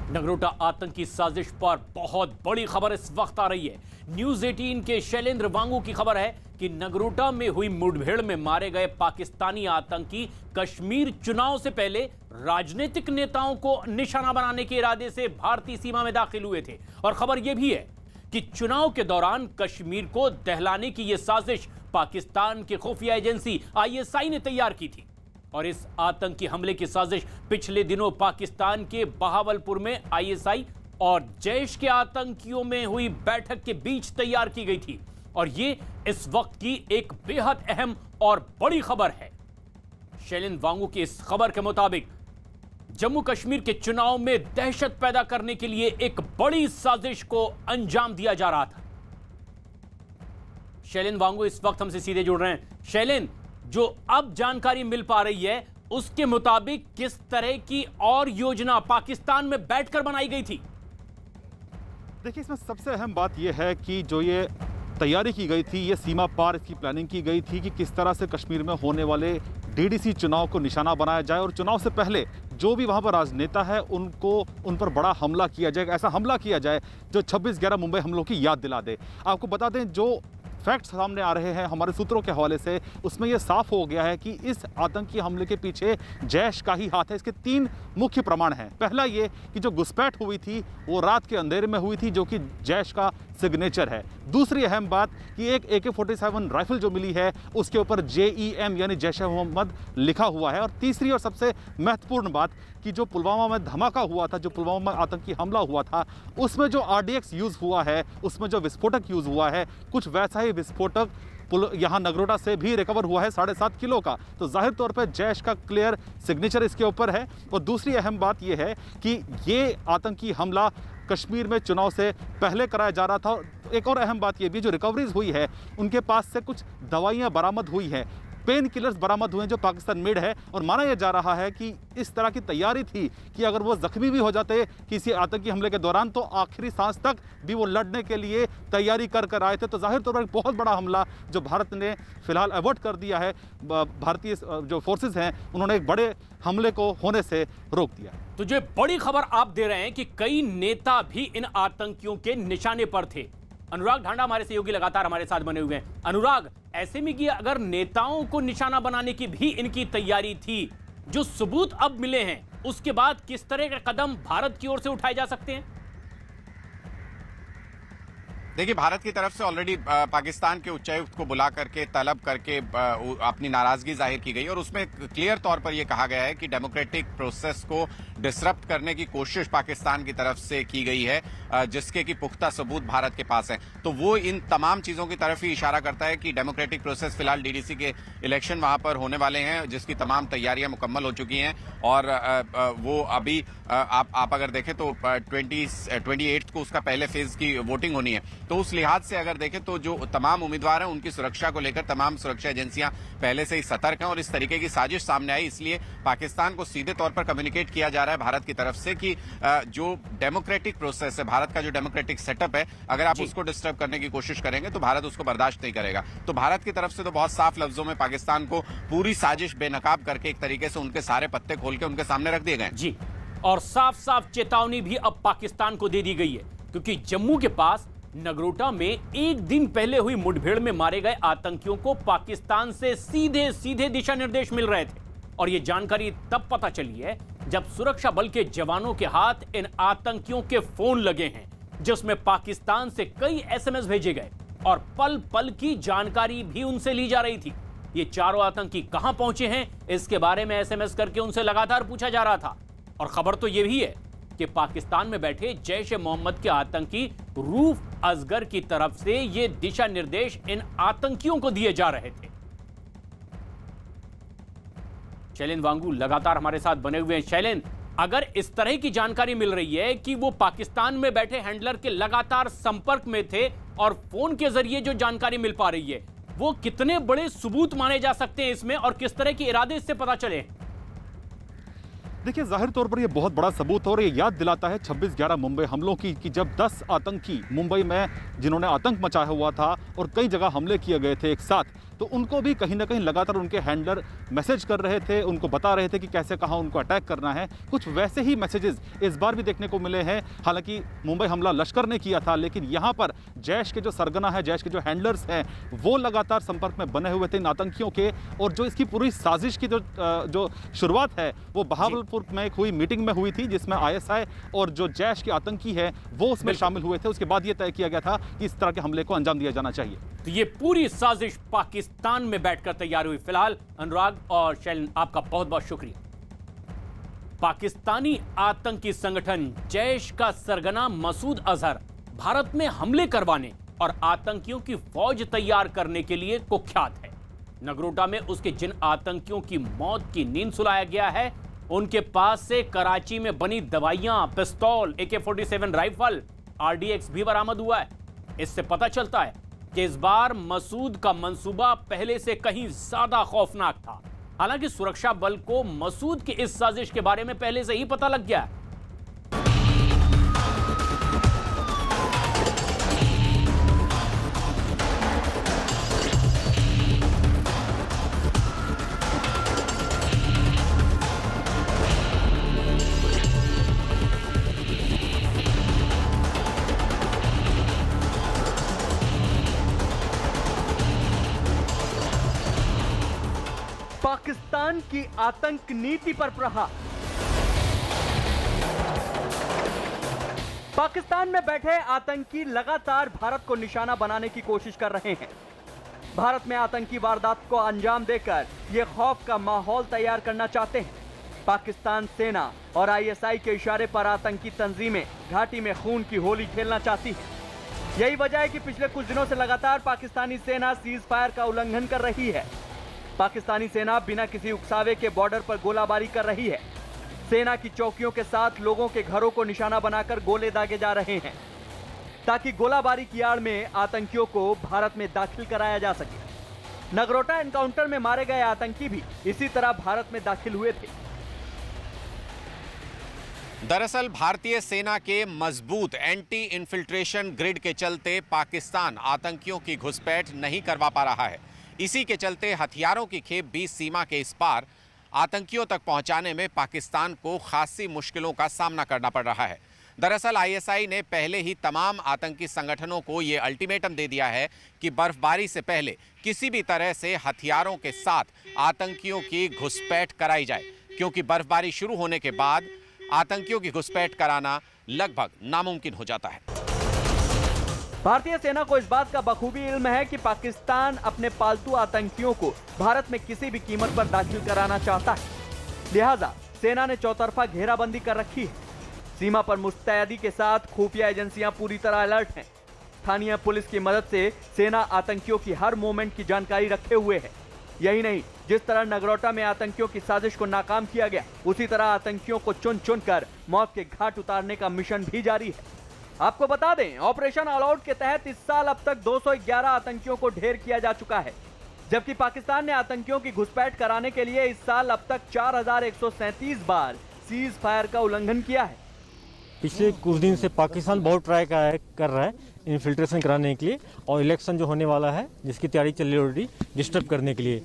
नगरोटा आतंकी साजिश पर बहुत बड़ी खबर इस वक्त आ रही है। न्यूज 18 के शैलेंद्र वांगू की खबर है कि नगरोटा में हुई मुठभेड़ में मारे गए पाकिस्तानी आतंकी कश्मीर चुनाव से पहले राजनीतिक नेताओं को निशाना बनाने के इरादे से भारतीय सीमा में दाखिल हुए थे। और खबर यह भी है कि चुनाव के दौरान कश्मीर को दहलाने की यह साजिश पाकिस्तान की खुफिया एजेंसी ISI ने तैयार की थी। और इस आतंकी हमले की साजिश पिछले दिनों पाकिस्तान के बहावलपुर में ISI और जैश के आतंकियों में हुई बैठक के बीच तैयार की गई थी। और ये इस वक्त की एक बेहद अहम और बड़ी खबर है। शैलेंद्र वांगू की इस खबर के मुताबिक जम्मू कश्मीर के चुनाव में दहशत पैदा करने के लिए एक बड़ी साजिश को अंजाम दिया जा रहा था। शैलेंद्र वांगू इस वक्त हमसे सीधे जुड़ रहे हैं। शैलेंद्र, जो अब जानकारी मिल पा रही है उसके मुताबिक किस तरह की और योजना पाकिस्तान में बैठकर बनाई गई थी? देखिए, इसमें सबसे अहम बात यह है कि जो ये तैयारी की गई थी, ये सीमा पार इसकी प्लानिंग की गई थी कि किस तरह से कश्मीर में होने वाले DDC चुनाव को निशाना बनाया जाए और चुनाव से पहले जो भी वहां पर राजनेता है उन पर बड़ा हमला किया जाए। ऐसा हमला किया जाए जो 26/11 मुंबई हमलों की याद दिला दे। आपको बता दें, जो फैक्ट्स सामने आ रहे हैं हमारे सूत्रों के हवाले से, उसमें यह साफ हो गया है कि इस आतंकी हमले के पीछे जैश का ही हाथ है। इसके 3 मुख्य प्रमाण हैं। पहला ये कि जो घुसपैठ हुई थी वो रात के अंधेरे में हुई थी, जो कि जैश का सिग्नेचर है। दूसरी अहम बात कि एक AK-47 राइफल जो मिली है उसके ऊपर JEM यानी जैश ए मोहम्मद लिखा हुआ है। और तीसरी और सबसे महत्वपूर्ण बात कि जो पुलवामा में धमाका हुआ था, जो पुलवामा में आतंकी हमला हुआ था, उसमें जो RDX यूज़ हुआ है, उसमें जो विस्फोटक यूज़ हुआ है, कुछ वैसा ही विस्फोटक यहाँ नगरोटा से भी रिकवर हुआ है 7.5 किलो का। तो जाहिर तौर पर जैश का क्लियर सिग्नेचर इसके ऊपर है। और दूसरी अहम बात यह है कि ये आतंकी हमला कश्मीर में चुनाव से पहले कराया जा रहा था। एक और अहम बात यह भी, जो रिकवरीज हुई है उनके पास से कुछ दवाइयाँ बरामद हुई हैं, पेन किलर्स बरामद हुए हैं जो पाकिस्तान मेड है। और माना यह जा रहा है कि इस तरह की तैयारी थी कि अगर वो जख्मी भी हो जाते किसी आतंकी हमले के दौरान तो आखिरी सांस तक भी वो लड़ने के लिए तैयारी कर आए थे। तो जाहिर तौर पर एक बहुत बड़ा हमला जो भारत ने फिलहाल अवॉइड कर दिया है। भारतीय जो फोर्सेस हैं उन्होंने एक बड़े हमले को होने से रोक दिया। तो जो बड़ी खबर आप दे रहे हैं कि कई नेता भी इन आतंकियों के निशाने पर थे। अनुराग ढांडा हमारे सहयोगी लगातार हमारे साथ बने हुए हैं। अनुराग, ऐसे में कि अगर नेताओं को निशाना बनाने की भी इनकी तैयारी थी, जो सबूत अब मिले हैं, उसके बाद किस तरह के कदम भारत की ओर से उठाए जा सकते हैं? देखिए, भारत की तरफ से ऑलरेडी पाकिस्तान के उच्चायुक्त को बुला करके तलब करके अपनी नाराजगी जाहिर की गई और उसमें क्लियर तौर पर यह कहा गया है कि डेमोक्रेटिक प्रोसेस को डिसरप्ट करने की कोशिश पाकिस्तान की तरफ से की गई है, जिसके कि पुख्ता सबूत भारत के पास है। तो वो इन तमाम चीजों की तरफ ही इशारा करता है कि डेमोक्रेटिक प्रोसेस, फिलहाल DDC के इलेक्शन वहां पर होने वाले हैं, जिसकी तमाम तैयारियां मुकम्मल हो चुकी हैं। और वो अभी आप अगर देखें तो 28 को उसका पहले फेज की वोटिंग होनी है। तो उस लिहाज से अगर देखें तो जो तमाम उम्मीदवार हैं उनकी सुरक्षा को लेकर तमाम सुरक्षा एजेंसियां पहले से ही सतर्क हैं। और इस तरीके की साजिश सामने आई, इसलिए पाकिस्तान को सीधे तौर पर कम्युनिकेट किया जा रहा है भारत की तरफ से कि जो डेमोक्रेटिक प्रोसेस है, भारत का जो डेमोक्रेटिक सेटअप है, अगर आप उसको डिस्टर्ब करने की कोशिश करेंगे तो भारत उसको बर्दाश्त नहीं करेगा। तो भारत की तरफ से तो बहुत साफ लफ्जों में पाकिस्तान को पूरी साजिश बेनकाब करके एक तरीके से उनके सारे पत्ते खोल के उनके सामने रख दिए गए जी। और साफ साफ चेतावनी भी अब पाकिस्तान को दे दी गई है, क्योंकि जम्मू के पास नगरोटा में एक दिन पहले हुई मुठभेड़ में मारे गए आतंकियों को पाकिस्तान से सीधे सीधे दिशा निर्देश मिल रहे थे। और यह जानकारी तब पता चली है जब सुरक्षा बल के जवानों के हाथ इन आतंकियों के फोन लगे हैं, जिसमें पाकिस्तान से कई SMS भेजे गए और पल पल की जानकारी भी उनसे ली जा रही थी। ये चारों आतंकी कहां पहुंचे हैं, इसके बारे में SMS करके उनसे लगातार पूछा जा रहा था। और खबर तो यह भी है कि पाकिस्तान में बैठे जैश ए मोहम्मद के आतंकी रूफ असगर की तरफ से ये दिशा निर्देश इन आतंकियों को दिए जा रहे थे। शैलेंद्र वांगू लगातार हमारे साथ बने हुए हैं। शैलेंद्र, अगर इस तरह की जानकारी मिल रही है कि वो पाकिस्तान में बैठे हैंडलर के लगातार संपर्क में थे और फोन के जरिए जो जानकारी मिल पा रही है, वो कितने बड़े सबूत माने जा सकते हैं इसमें, और किस तरह के इरादे इससे पता चले? देखिए, जाहिर तौर पर यह बहुत बड़ा सबूत है और ये याद दिलाता है 26/11 मुंबई हमलों की, कि जब 10 आतंकी मुंबई में जिन्होंने आतंक मचाया हुआ था और कई जगह हमले किए गए थे एक साथ, तो उनको भी कहीं ना कहीं लगातार उनके हैंडलर मैसेज कर रहे थे, उनको बता रहे थे कि कैसे कहाँ उनको अटैक करना है। कुछ वैसे ही मैसेजेस इस बार भी देखने को मिले हैं। हालांकि मुंबई हमला लश्कर ने किया था, लेकिन यहाँ पर जैश के जो सरगना है, जैश के जो हैंडलर्स हैं, वो लगातार संपर्क में बने हुए थे इन आतंकियों के। और जो इसकी पूरी साजिश की जो शुरुआत है वो बहावलपुर में एक हुई मीटिंग में हुई थी, जिसमें ISI और जो जैश के आतंकी है वो उसमें शामिल हुए थे। उसके बाद ये तय किया गया था कि इस तरह के हमले को अंजाम दिया जाना चाहिए। तो ये पूरी साजिश पाकिस्तान में बैठकर तैयार हुई। फिलहाल अनुराग और शैलन, आपका बहुत बहुत शुक्रिया। पाकिस्तानी आतंकी संगठन जैश का सरगना मसूद अजहर भारत में हमले करवाने और आतंकियों की फौज तैयार करने के लिए कुख्यात है। नगरोटा में उसके जिन आतंकियों की मौत की नींद सुलाया गया है, उनके पास से कराची में बनी दवाइयां, पिस्तौल, AK-47 राइफल, RDX भी बरामद हुआ है। इससे पता चलता है कि इस बार मसूद का मंसूबा पहले से कहीं ज्यादा खौफनाक था। हालांकि सुरक्षा बल को मसूद की इस साजिश के बारे में पहले से ही पता लग गया। पाकिस्तान की आतंक नीति पर प्रहार। पाकिस्तान में बैठे आतंकी लगातार भारत को निशाना बनाने की कोशिश कर रहे हैं। भारत में आतंकी वारदात को अंजाम देकर ये खौफ का माहौल तैयार करना चाहते हैं। पाकिस्तान सेना और ISI के इशारे पर आतंकी तंजीमें घाटी में खून की होली खेलना चाहती है। यही वजह है कि पिछले कुछ दिनों से लगातार पाकिस्तानी सेना सीज फायर का उल्लंघन कर रही है। पाकिस्तानी सेना बिना किसी उकसावे के बॉर्डर पर गोलाबारी कर रही है। सेना की चौकियों के साथ लोगों के घरों को निशाना बनाकर गोले दागे जा रहे हैं, ताकि गोलाबारी की आड़ में आतंकियों को भारत में दाखिल कराया जा सके। नगरोटा एनकाउंटर में मारे गए आतंकी भी इसी तरह भारत में दाखिल हुए थे। दरअसल भारतीय सेना के मजबूत एंटी इन्फिल्ट्रेशन ग्रिड के चलते पाकिस्तान आतंकियों की घुसपैठ नहीं करवा पा रहा है। इसी के चलते हथियारों की खेप भी सीमा के इस पार आतंकियों तक पहुंचाने में पाकिस्तान को खासी मुश्किलों का सामना करना पड़ रहा है। दरअसल ISI ने पहले ही तमाम आतंकी संगठनों को ये अल्टीमेटम दे दिया है कि बर्फबारी से पहले किसी भी तरह से हथियारों के साथ आतंकियों की घुसपैठ कराई जाए, क्योंकि बर्फबारी शुरू होने के बाद आतंकियों की घुसपैठ कराना लगभग नामुमकिन हो जाता है। भारतीय सेना को इस बात का बखूबी इल्म है कि पाकिस्तान अपने पालतू आतंकियों को भारत में किसी भी कीमत पर दाखिल कराना चाहता है। लिहाजा सेना ने चौतरफा घेराबंदी कर रखी है। सीमा पर मुस्तैदी के साथ खुफिया एजेंसियां पूरी तरह अलर्ट हैं। स्थानीय पुलिस की मदद से सेना आतंकियों की हर मूवमेंट की जानकारी रखे हुए है। यही नहीं, जिस तरह नगरोटा में आतंकियों की साजिश को नाकाम किया गया, उसी तरह आतंकियों को चुन चुन कर मौत के घाट उतारने का मिशन भी जारी है। आपको बता दें, ऑपरेशन ऑल आउट के तहत इस साल अब तक 211 आतंकियों को ढेर किया जा चुका है, जबकि पाकिस्तान ने आतंकियों की घुसपैठ कराने के लिए इस साल अब तक 4137 बार सीज फायर का उल्लंघन किया है। पिछले कुछ दिन से पाकिस्तान बहुत ट्राई कर रहा है इन्फिल्ट्रेशन कराने के लिए, और इलेक्शन जो होने वाला है जिसकी तैयारी चल रही है ऑलरेडी, डिस्टर्ब करने के लिए।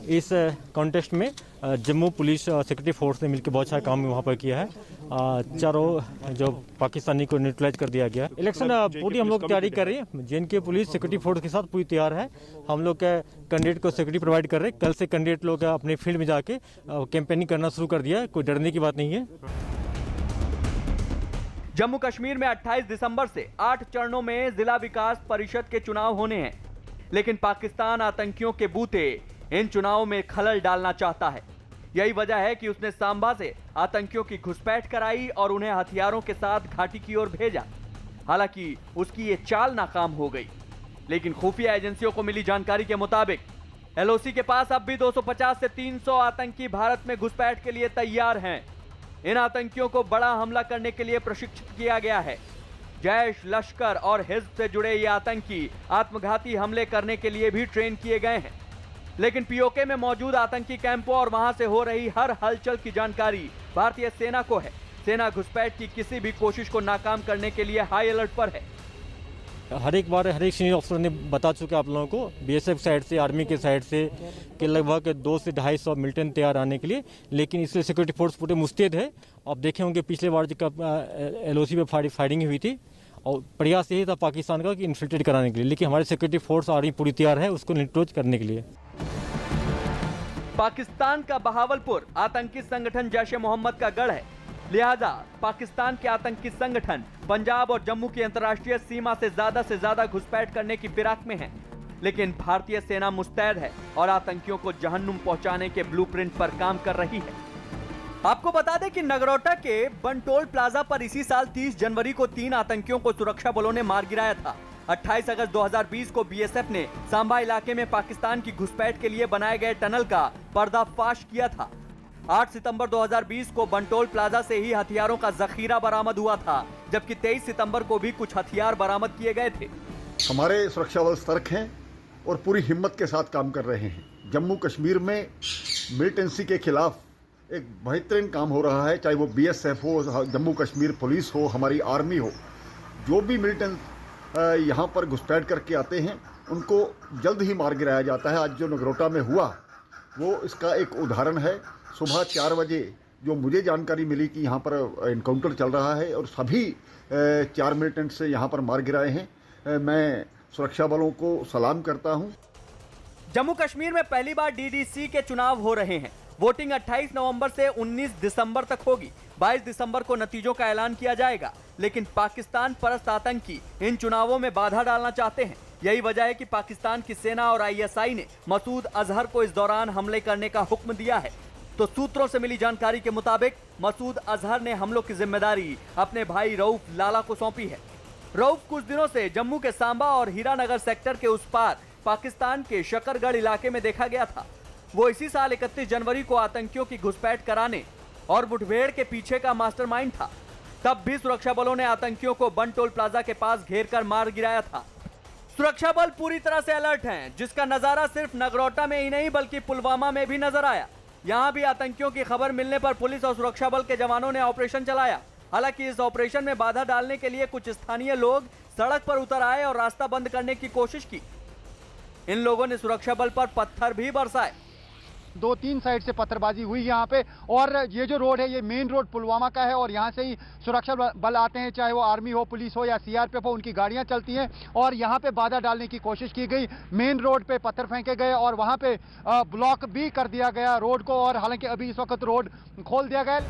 इस कॉन्टेस्ट में जम्मू पुलिस और सिक्योरिटी फोर्स ने मिलकर बहुत सारा काम वहाँ पर किया है। चारों जो पाकिस्तानी को न्यूट्रलाइज कर दिया गया। इलेक्शन पूरी हम लोग तैयारी कर रहे हैं। JNK पुलिस सिक्योरिटी फोर्स के साथ पूरी तैयार है। हम लोग कैंडिडेट को सिक्योरिटी प्रोवाइड कर रहे हैं। कल से कैंडिडेट लोग अपने फील्ड में जाके कैंपेनिंग करना शुरू कर दिया है। कोई डरने की बात नहीं है। जम्मू कश्मीर में 28 दिसंबर से 8 चरणों में जिला विकास परिषद के चुनाव होने हैं, लेकिन पाकिस्तान आतंकियों के बूते इन चुनावों में खलल डालना चाहता है। यही वजह है कि उसने सांबा से आतंकियों की घुसपैठ कराई और उन्हें हथियारों के साथ घाटी की ओर भेजा। हालांकि उसकी ये चाल नाकाम हो गई, लेकिन खुफिया एजेंसियों को मिली जानकारी के मुताबिक LOC के पास अब भी 250 से 300 आतंकी भारत में घुसपैठ के लिए तैयार हैं। इन आतंकियों को बड़ा हमला करने के लिए प्रशिक्षित किया गया है। जैश, लश्कर और हिज्ब से जुड़े ये आतंकी आत्मघाती हमले करने के लिए भी ट्रेन किए गए हैं, लेकिन POK में मौजूद आतंकी कैंपों और वहां से हो रही हर हलचल की जानकारी भारतीय सेना को है। सेना घुसपैठ की किसी भी कोशिश को नाकाम करने के लिए हाई अलर्ट पर है। हर एक बार हर एक सीनियर अफसर ने बता चुके आप लोगों को बीएसएफ साइड से, आर्मी के साइड से कि लगभग 200 से 250 मिलिटेंट तैयार आने के लिए, लेकिन इसलिए सिक्योरिटी फोर्स पूरे मुस्तैद है। आप देखे होंगे पिछले बार जब LOC पे फायरिंग हुई थी और प्रयास यही था पाकिस्तान का कि इन्फिल्ट्रेट कराने के लिए, लेकिन हमारी सिक्योरिटी फोर्स आर्मी पूरी तैयार है उसको न्यूट्रलाइज करने के लिए। पाकिस्तान का बहावलपुर आतंकी संगठन जैश ए मोहम्मद का गढ़ है, लिहाजा पाकिस्तान के आतंकी संगठन पंजाब और जम्मू की अंतर्राष्ट्रीय सीमा से ज्यादा घुसपैठ करने की फिराक में है। लेकिन भारतीय सेना मुस्तैद है और आतंकियों को जहन्नुम पहुंचाने के ब्लूप्रिंट पर काम कर रही है। आपको बता दें कि नगरोटा के बंटोल प्लाजा पर इसी साल 30 जनवरी को 3 आतंकियों को सुरक्षा बलों ने मार गिराया था। 28 अगस्त 2020 को बीएसएफ ने सांबा इलाके में पाकिस्तान की घुसपैठ के लिए बनाए गए टनल का पर्दाफाश किया था। 8 सितंबर 2020 को बंटोल प्लाजा से ही हथियारों का जखीरा बरामद हुआ था, जबकि 23 सितंबर को भी कुछ हथियार बरामद किए गए थे। हमारे सुरक्षा बल सतर्क हैं और पूरी हिम्मत के साथ काम कर रहे हैं। जम्मू कश्मीर में मिलिटेंसी के खिलाफ एक बेहतरीन काम हो रहा है, चाहे वो बीएसएफ हो, जम्मू कश्मीर पुलिस हो, हमारी आर्मी हो। जो भी मिलिटेंट यहाँ पर घुसपैठ करके आते हैं उनको जल्द ही मार गिराया जाता है। आज जो नगरोटा में हुआ वो इसका एक उदाहरण है। सुबह 4 बजे जो मुझे जानकारी मिली कि यहाँ पर इनकाउंटर चल रहा है और सभी 4 मिलिटेंट से यहाँ पर मार गिराए हैं। मैं सुरक्षा बलों को सलाम करता हूँ। जम्मू कश्मीर में पहली बार डीडीसी के चुनाव हो रहे हैं। वोटिंग 28 नवंबर से 19 दिसंबर तक होगी। 22 दिसंबर को नतीजों का ऐलान किया जाएगा, लेकिन पाकिस्तान परस्त आतंकी इन चुनावों में बाधा डालना चाहते हैं। यही वजह है कि पाकिस्तान की सेना और ISI ने मसूद अजहर को इस दौरान हमले करने का हुक्म दिया है। तो सूत्रों से मिली जानकारी के मुताबिक मसूद अजहर ने हमलों की जिम्मेदारी अपने भाई रऊफ लाला को सौंपी है। रऊफ कुछ दिनों से जम्मू के सांबा और हीरानगर सेक्टर के उस पार पाकिस्तान के शकरगढ़ इलाके में देखा गया था। वो इसी साल 31 जनवरी को आतंकियों की घुसपैठ कराने और मुठभेड़ के पीछे का मास्टरमाइंड था। तब भी सुरक्षा बलों ने आतंकियों को बंटोल प्लाजा के पास घेर कर मार गिराया था। सुरक्षा बल पूरी तरह से अलर्ट हैं, जिसका नजारा सिर्फ नगरोटा में ही नहीं बल्कि पुलवामा में भी नजर आया। यहाँ भी आतंकियों की खबर मिलने पर पुलिस और सुरक्षा बल के जवानों ने ऑपरेशन चलाया। हालांकि इस ऑपरेशन में बाधा डालने के लिए कुछ स्थानीय लोग सड़क पर उतर आए और रास्ता बंद करने की कोशिश की। इन लोगों ने सुरक्षा बल पर पत्थर भी बरसाए। 2-3 साइड से पत्थरबाजी हुई यहाँ पे, और ये जो रोड है ये मेन रोड पुलवामा का है और यहाँ से ही सुरक्षा बल आते हैं, चाहे वो आर्मी हो, पुलिस हो या CRPF हो, उनकी गाड़ियाँ चलती हैं और यहाँ पे बाधा डालने की कोशिश की गई। मेन रोड पे पत्थर फेंके गए और वहाँ पे ब्लॉक भी कर दिया गया रोड को, और हालांकि अभी इस वक्त रोड खोल दिया गया।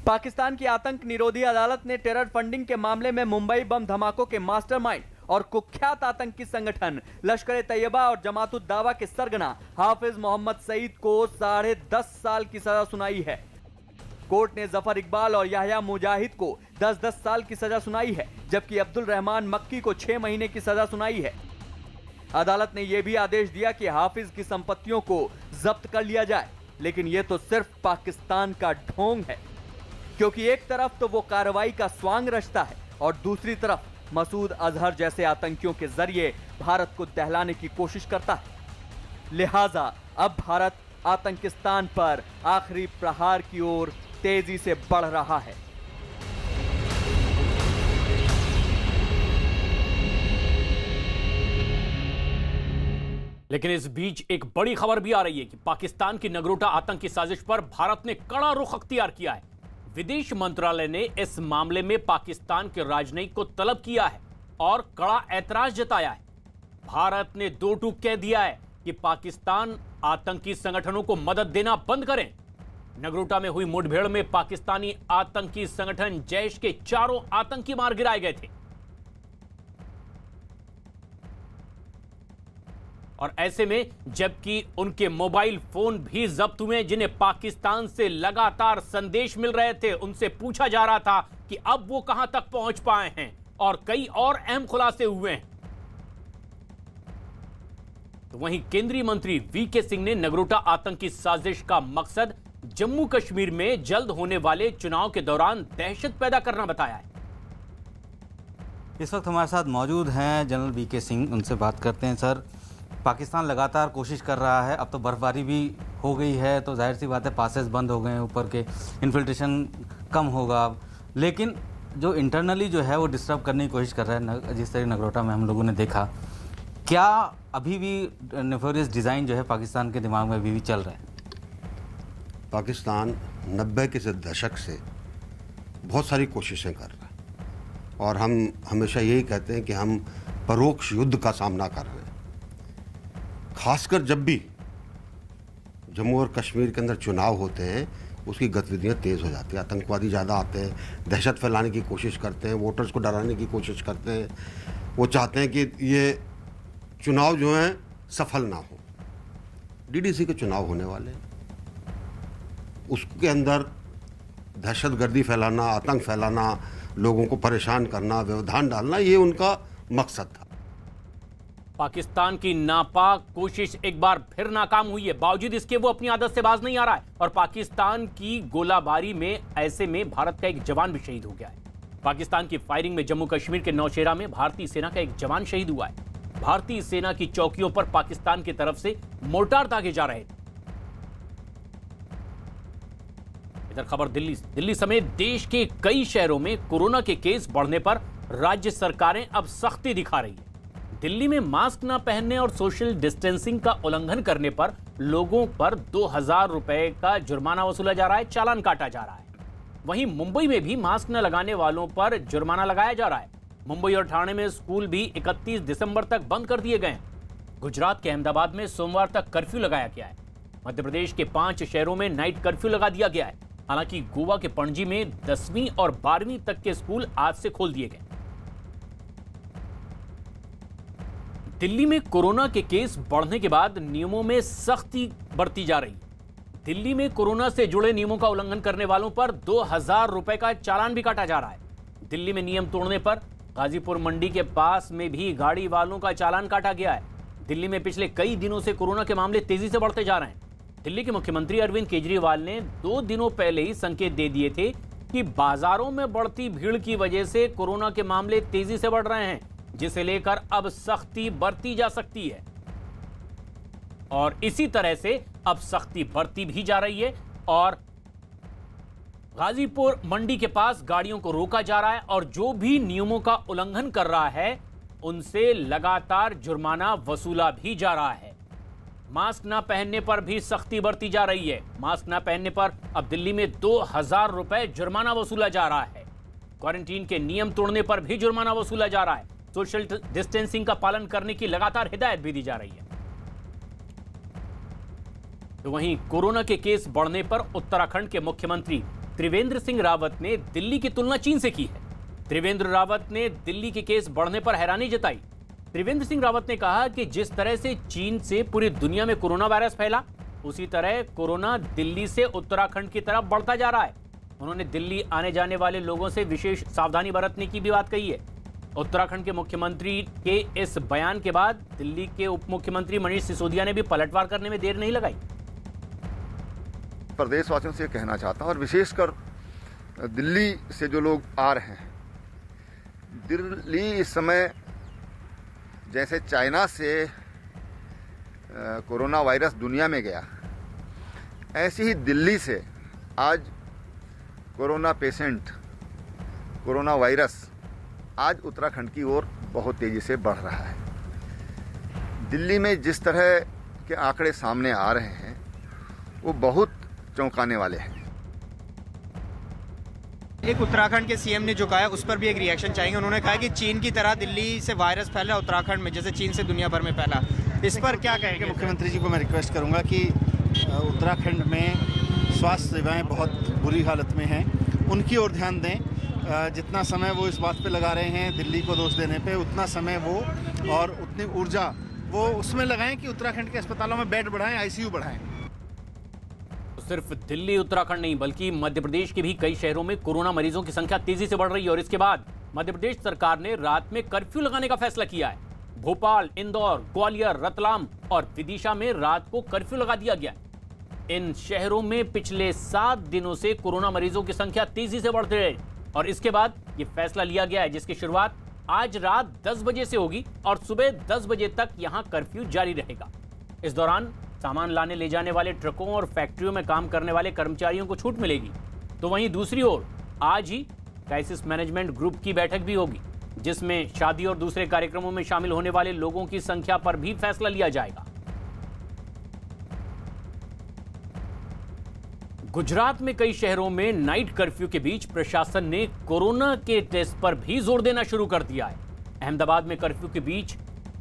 पाकिस्तान की आतंक निरोधी अदालत ने टेरर फंडिंग के मामले में मुंबई बम धमाकों के मास्टरमाइंड और कुख्यात आतंकी संगठन लश्कर-ए-तैयबा और जमात-उद-दावा के सरगना हाफिज मोहम्मद सईद को 10.5 साल की सजा सुनाई है। कोर्ट ने जफर इकबाल और याह्या मुजाहिद को 10-10 साल की सजा सुनाई है, जबकि अब्दुल रहमान मक्की को 6 महीने की सजा सुनाई है। अदालत ने यह भी आदेश दिया कि हाफिज की संपत्तियों को जब्त कर लिया जाए, लेकिन यह तो सिर्फ पाकिस्तान का ढोंग है, क्योंकि एक तरफ तो वो कार्रवाई का स्वांग रचता है और दूसरी तरफ मसूद अजहर जैसे आतंकियों के जरिए भारत को दहलाने की कोशिश करता है। लिहाजा अब भारत आतंकिस्तान पर आखिरी प्रहार की ओर तेजी से बढ़ रहा है। लेकिन इस बीच एक बड़ी खबर भी आ रही है कि पाकिस्तान की नगरोटा आतंकी साजिश पर भारत ने कड़ा रुख अख्तियार किया है। विदेश मंत्रालय ने इस मामले में पाकिस्तान के राजनयिक को तलब किया है और कड़ा ऐतराज जताया है। भारत ने 2 टूक कह दिया है कि पाकिस्तान आतंकी संगठनों को मदद देना बंद करें। नगरोटा में हुई मुठभेड़ में पाकिस्तानी आतंकी संगठन जैश के 4 आतंकी मार गिराए गए थे और ऐसे में जबकि उनके मोबाइल फोन भी जब्त हुए, जिन्हें पाकिस्तान से लगातार संदेश मिल रहे थे, उनसे पूछा जा रहा था कि अब वो कहां तक पहुंच पाए हैं और कई और अहम खुलासे हुए हैं। तो वहीं केंद्रीय मंत्री वीके सिंह ने नगरोटा आतंकी साजिश का मकसद जम्मू कश्मीर में जल्द होने वाले चुनाव के दौरान दहशत पैदा करना बताया है। इस वक्त हमारे साथ मौजूद हैं जनरल वीके सिंह, उनसे बात करते हैं। सर, पाकिस्तान लगातार कोशिश कर रहा है, अब तो बर्फबारी भी हो गई है तो जाहिर सी बात है पासेस बंद हो गए हैं, ऊपर के इन्फिल्ट्रेशन कम होगा, लेकिन जो इंटरनली जो है वो डिस्टर्ब करने की कोशिश कर रहा है, जिस तरह नगरोटा में हम लोगों ने देखा, क्या अभी भी नेफोरियस डिज़ाइन जो है पाकिस्तान के दिमाग में अभी भी चल रहा है? पाकिस्तान 90 के दशक से बहुत सारी कोशिशें कर रहा है और हम हमेशा यही कहते हैं कि हम परोक्ष युद्ध का सामना कर रहे हैं। खासकर जब भी जम्मू और कश्मीर के अंदर चुनाव होते हैं, उसकी गतिविधियां तेज़ हो जाती हैं, आतंकवादी ज़्यादा आते हैं, दहशत फैलाने की कोशिश करते हैं, वोटर्स को डराने की कोशिश करते हैं। वो चाहते हैं कि ये चुनाव जो हैं सफल ना हो। डीडीसी के चुनाव होने वाले हैं, उसके अंदर दहशतगर्दी फैलाना, आतंक फैलाना, लोगों को परेशान करना, व्यवधान डालना, ये उनका मकसद था। पाकिस्तान की नापाक कोशिश एक बार फिर नाकाम हुई है। बावजूद इसके वो अपनी आदत से बाज नहीं आ रहा है और पाकिस्तान की गोलाबारी में ऐसे में भारत का एक जवान भी शहीद हो गया है। पाकिस्तान की फायरिंग में जम्मू कश्मीर के नौशेरा में भारतीय सेना का एक जवान शहीद हुआ है। भारतीय सेना की चौकियों पर पाकिस्तान की तरफ से मोर्टार दागे जा रहे थे। इधर खबर दिल्ली समेत देश के कई शहरों में कोरोना के केस बढ़ने पर राज्य सरकारें अब सख्ती दिखा रही है। दिल्ली में मास्क न पहनने और सोशल डिस्टेंसिंग का उल्लंघन करने पर लोगों पर 2000 रुपए का जुर्माना वसूला जा रहा है, चालान काटा जा रहा है। वहीं मुंबई में भी मास्क न लगाने वालों पर जुर्माना लगाया जा रहा है। मुंबई और ठाणे में स्कूल भी 31 दिसंबर तक बंद कर दिए गए हैं। गुजरात के अहमदाबाद में सोमवार तक कर्फ्यू लगाया गया है। मध्य प्रदेश के 5 शहरों में नाइट कर्फ्यू लगा दिया गया है। हालांकि गोवा के पणजी में 10वीं और 12वीं तक के स्कूल आज से खोल दिए गए। दिल्ली में कोरोना के केस बढ़ने के बाद नियमों में सख्ती बरती जा रही है। दिल्ली में कोरोना से जुड़े नियमों का उल्लंघन करने वालों पर 2000 रुपए का चालान भी काटा जा रहा है। दिल्ली में नियम तोड़ने पर गाजीपुर मंडी के पास में भी गाड़ी वालों का चालान काटा गया है। दिल्ली में पिछले कई दिनों से कोरोना के मामले तेजी से बढ़ते जा रहे हैं। दिल्ली के मुख्यमंत्री अरविंद केजरीवाल ने 2 दिनों पहले ही संकेत दे दिए थे कि बाजारों में बढ़ती भीड़ की वजह से कोरोना के मामले तेजी से बढ़ रहे हैं, जिसे लेकर अब सख्ती बरती जा सकती है। और इसी तरह से अब सख्ती बरती भी जा रही है और गाजीपुर मंडी के पास गाड़ियों को रोका जा रहा है और जो भी नियमों का उल्लंघन कर रहा है उनसे लगातार जुर्माना वसूला भी जा रहा है। मास्क न पहनने पर भी सख्ती बरती जा रही है। मास्क न पहनने पर अब दिल्ली में 2000 रुपए जुर्माना वसूला जा रहा है। क्वारंटीन के नियम तोड़ने पर भी जुर्माना वसूला जा रहा है। सोशल डिस्टेंसिंग का पालन करने की लगातार हिदायत भी दी जा रही है। तो वहीं कोरोना के केस बढ़ने पर उत्तराखंड के मुख्यमंत्री त्रिवेंद्र सिंह रावत ने दिल्ली की तुलना चीन से की है। त्रिवेंद्र रावत ने दिल्ली के केस बढ़ने पर हैरानी जताई। त्रिवेंद्र सिंह रावत ने कहा कि जिस तरह से चीन से पूरी दुनिया में कोरोना वायरस फैला, उसी तरह कोरोना दिल्ली से उत्तराखंड की तरफ बढ़ता जा रहा है। उन्होंने दिल्ली आने जाने वाले लोगों से विशेष सावधानी बरतने की भी बात कही है। उत्तराखंड के मुख्यमंत्री के इस बयान के बाद दिल्ली के उप मुख्यमंत्री मनीष सिसोदिया ने भी पलटवार करने में देर नहीं लगाई। प्रदेशवासियों से कहना चाहता हूं और विशेषकर दिल्ली से जो लोग आ रहे हैं, दिल्ली इस समय जैसे चाइना से कोरोना वायरस दुनिया में गया, ऐसे ही दिल्ली से आज कोरोना पेशेंट, कोरोना वायरस आज उत्तराखंड की ओर बहुत तेजी से बढ़ रहा है। दिल्ली में जिस तरह के आंकड़े सामने आ रहे हैं वो बहुत चौंकाने वाले हैं। एक उत्तराखंड के सीएम ने जो कहा है उस पर भी एक रिएक्शन चाहेंगे। उन्होंने कहा कि चीन की तरह दिल्ली से वायरस फैला उत्तराखंड में, जैसे चीन से दुनिया भर में फैला। इस पर क्या कहेंगे? मुख्यमंत्री जी को मैं रिक्वेस्ट करूंगा कि उत्तराखंड में स्वास्थ्य सेवाएं बहुत बुरी हालत में हैं, उनकी ओर ध्यान दें। जितना समय वो इस बात पे लगा रहे हैं दिल्ली को दोष देने पे, उतना समय वो और उतनी ऊर्जा वो उसमें लगाएं कि उत्तराखंड के अस्पतालों में बेड बढ़ाएं, आईसीयू बढ़ाएं। सिर्फ दिल्ली उत्तराखंड नहीं बल्कि मध्य प्रदेश के भी कई शहरों में कोरोना मरीजों की संख्या तेजी से बढ़ रही है और इसके बाद मध्य प्रदेश सरकार ने रात में कर्फ्यू लगाने का फैसला किया है। भोपाल, इंदौर, ग्वालियर, रतलाम और विदिशा में रात को कर्फ्यू लगा दिया गया। इन शहरों में पिछले 7 दिनों से कोरोना मरीजों की संख्या तेजी से बढ़ रही है और इसके बाद यह फैसला लिया गया है, जिसकी शुरुआत आज रात 10 बजे से होगी और सुबह 10 बजे तक यहां कर्फ्यू जारी रहेगा। इस दौरान सामान लाने ले जाने वाले ट्रकों और फैक्ट्रियों में काम करने वाले कर्मचारियों को छूट मिलेगी। तो वहीं दूसरी ओर आज ही क्राइसिस मैनेजमेंट ग्रुप की बैठक भी होगी, जिसमें शादी और दूसरे कार्यक्रमों में शामिल होने वाले लोगों की संख्या पर भी फैसला लिया जाएगा। गुजरात में कई शहरों में नाइट कर्फ्यू के बीच प्रशासन ने कोरोना के टेस्ट पर भी जोर देना शुरू कर दिया है। अहमदाबाद में कर्फ्यू के बीच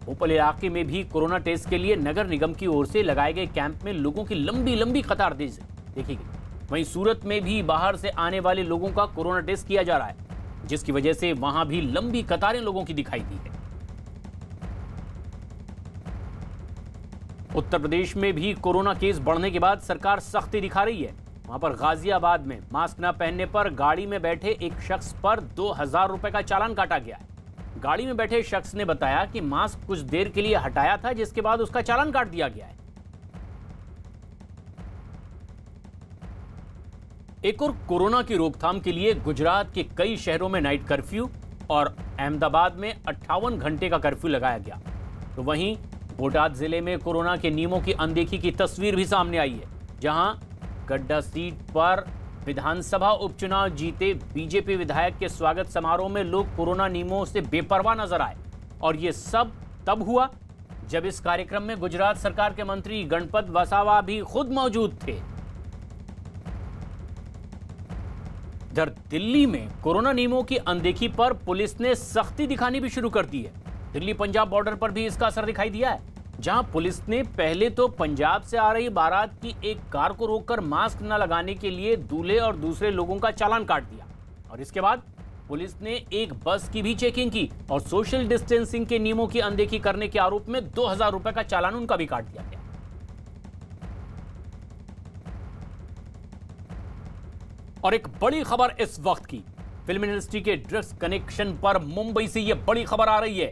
भोपाल इलाके में भी कोरोना टेस्ट के लिए नगर निगम की ओर से लगाए गए कैंप में लोगों की लंबी लंबी कतार देखी गई। वहीं सूरत में भी बाहर से आने वाले लोगों का कोरोना टेस्ट किया जा रहा है, जिसकी वजह से वहां भी लंबी कतारें लोगों की दिखाई दी है। उत्तर प्रदेश में भी कोरोना केस बढ़ने के बाद सरकार सख्ती दिखा रही है। वहां पर गाजियाबाद में मास्क न पहनने पर गाड़ी में बैठे एक शख्स पर 2000 रुपए का चालान काटा गया है। गाड़ी में बैठे शख्स ने बताया कि मास्क कुछ देर के लिए हटाया था, जिसके बाद उसका चालान काट दिया गया है। एक और कोरोना की रोकथाम के लिए गुजरात के कई शहरों में नाइट कर्फ्यू और अहमदाबाद में 58 घंटे का कर्फ्यू लगाया गया। तो वहीं बोटाद जिले में कोरोना के नियमों की अनदेखी की तस्वीर भी सामने आई है, जहां गड्ढा सीट पर विधानसभा उपचुनाव जीते बीजेपी विधायक के स्वागत समारोह में लोग कोरोना नियमों से बेपरवाह नजर आए। और यह सब तब हुआ जब इस कार्यक्रम में गुजरात सरकार के मंत्री गणपत वसावा भी खुद मौजूद थे। इधर दिल्ली में कोरोना नियमों की अनदेखी पर पुलिस ने सख्ती दिखानी भी शुरू कर दी है। दिल्ली पंजाब बॉर्डर पर भी इसका असर दिखाई दिया है, जहां पुलिस ने पहले तो पंजाब से आ रही बारात की एक कार को रोककर मास्क न लगाने के लिए दूल्हे और दूसरे लोगों का चालान काट दिया। और इसके बाद पुलिस ने एक बस की भी चेकिंग की और सोशल डिस्टेंसिंग के नियमों की अनदेखी करने के आरोप में 2000 रुपए का चालान उनका भी काट दिया गया। और एक बड़ी खबर इस वक्त की, फिल्म इंडस्ट्री के ड्रग्स कनेक्शन पर मुंबई से यह बड़ी खबर आ रही है।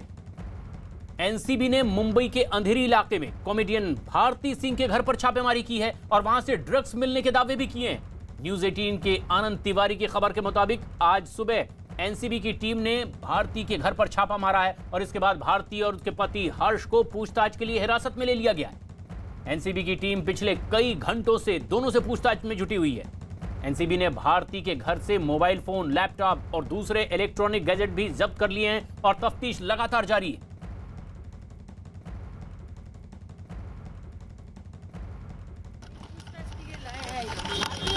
एनसीबी ने मुंबई के अंधेरी इलाके में कॉमेडियन भारती सिंह के घर पर छापेमारी की है और वहां से ड्रग्स मिलने के दावे भी किए हैं। न्यूज 18 के आनंद तिवारी की खबर के मुताबिक आज सुबह एनसीबी की टीम ने भारती के घर पर छापा मारा है और इसके बाद भारती और उसके पति हर्ष को पूछताछ के लिए हिरासत में ले लिया गया है। एनसीबी की टीम पिछले कई घंटों से दोनों से पूछताछ में जुटी हुई है। एनसीबी ने भारती के घर से मोबाइल फोन, लैपटॉप और दूसरे इलेक्ट्रॉनिक गैजेट भी जब्त कर लिए हैं और तफ्तीश लगातार जारी है।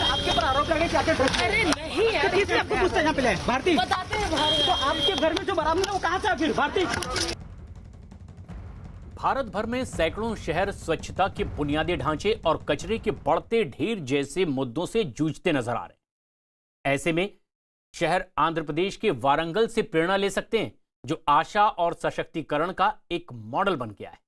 आपके पर आरोप लगे क्या? अरे नहीं यार, किसने आपको पूछते यहाँ पे लाए? भारती बताते हैं। तो आपके घर में जो बरामद है वो कहाँ से है फिर? भारती। भारत भर में सैकड़ों शहर स्वच्छता के बुनियादी ढांचे और कचरे के बढ़ते ढेर जैसे मुद्दों से जूझते नजर आ रहे हैं। ऐसे में शहर आंध्र प्रदेश के वारंगल से प्रेरणा ले सकते हैं, जो आशा और सशक्तिकरण का एक मॉडल बन गया है।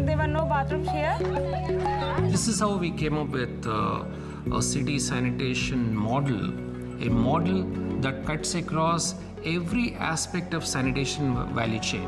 There were no bathrooms here. This is how we came up with a city sanitation model, a model that cuts across every aspect of sanitation value chain.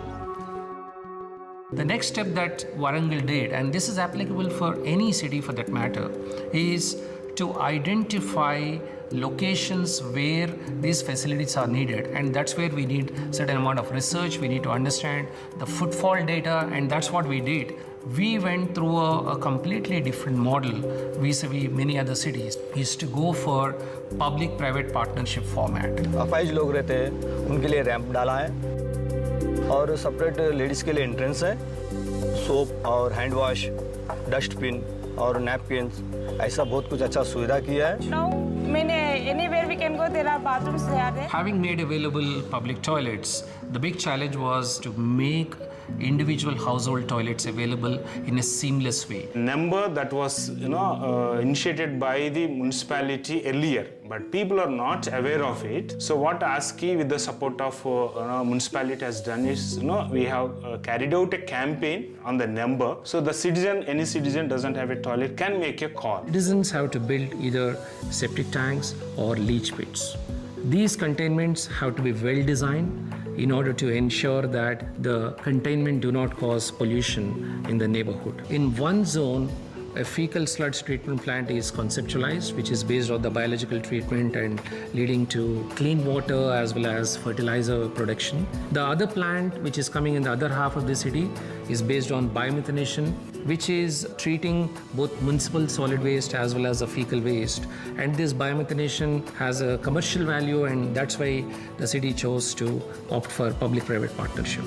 The next step that Warangal did, and this is applicable for any city for that matter, is to identify locations where these facilities are needed, and that's where we need certain amount of research. We need to understand the footfall data, and that's what we did. We went through a completely different model vis-a-vis many other cities. We used to go for public-private partnership format. अपाहिज लोग रहते हैं, उनके लिए ramp डाला है और separate ladies के लिए एंट्रेंस है, सोप और हैंड वॉश, डस्टबिन और नैपकिन्स, ऐसा बहुत कुछ अच्छा सुविधा किया है। Now, anywhere we can go, there are bathrooms there. Having made available public toilets, the big challenge was to make individual household toilets available in a seamless way. Number that was initiated by the municipality earlier, but people are not aware of it. So what ASCII with the support of municipality has done is we have carried out a campaign on the number, so the citizen, any citizen doesn't have a toilet can make a call. Citizens have to build either septic tanks or leach pits. These containments have to be well designed in order to ensure that the containment do not cause pollution in the neighborhood. In one zone, a fecal sludge treatment plant is conceptualized, which is based on the biological treatment and leading to clean water as well as fertilizer production. The other plant, which is coming in the other half of the city, is based on biomethanation, which is treating both municipal solid waste as well as the fecal waste. And this biomethanation has a commercial value, and that's why the city chose to opt for public-private partnership.